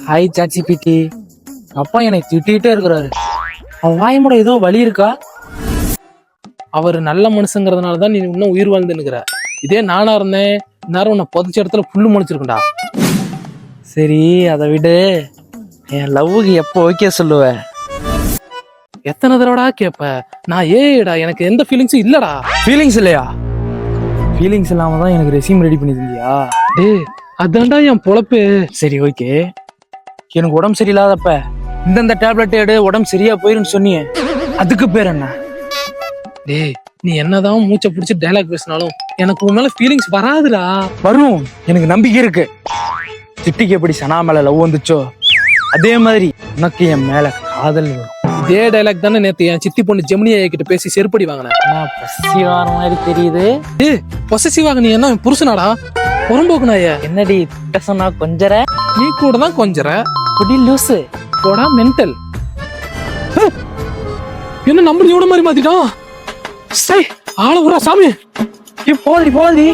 Hi சாச்சி பிட்டி. அப்பா எனக்கு திட்டிகிட்டே இருக்கிறாரு. அவன் வாயமோட ஏதோ வலி இருக்கா? அவர் நல்ல மனுஷங்கிறதுனால தான் நீ இன்னும் உயிர் வாழ்ந்துன்னுக்கிற. இதே நானா இருந்தேன் நேரம் உன்னை புதைச்ச இடத்துல புல்லு முளைச்சிருக்குண்டா. சரி அதை விடு. என் லவ்வுக்கு எப்போ ஓகே சொல்லுவ? எத்தனை தடவைடா கேப்ப? நான் ஏடா எனக்கு எந்த ஃபீலிங்ஸும் இல்லடா. ஃபீலிங்ஸ் இல்லையா? ஃபீலிங்ஸ் இல்லாம தான் எனக்கு ரெஸ்யூம் ரெடி பண்ணி தந்தியா? டேய் அதான்டா என் பொழப்பு. சரி ஓகே. எனக்கு உடம்பு சரியில்லாதப்ப இந்தந்த டேப்லெட் எடு உடம்பு சரியா போயிருன்னு சொன்னியே, அதுக்கு பேர் என்ன? டேய் நீ என்னதான் மூச்சை பிடிச்சி டைலாக் பேசினாலும் எனக்கு உன் மேல ஃபீலிங்ஸ் வராதுடா. வரும், எனக்கு நம்பிக்கை இருக்கு. சிட்டிக்கு எப்படி சனா மேல லவ் வந்துச்சோ அதே மாதிரி உனக்கு என் மேல காதல் வரும். இதே டைலாக் தானே நேத்து என் சித்தி பொண்ணு ஜெமினி கிட்ட பேசி செருப்படி வாங்கினேன். பொசிசிவான மாதிரி தெரியுது. ஏய் பொசிசிவாக நீ என்ன புருஷனாடா? புறம்போக்குனாய என்னடி சொன்னா கொஞ்சற? நீ கூட தான் கொஞ்சற. குடி லூசு போடா மென்டல். என்ன நம்பர் இவன மாதிரி மாத்திட்டான். சை ஆள உரா சாமி. போதி போதி.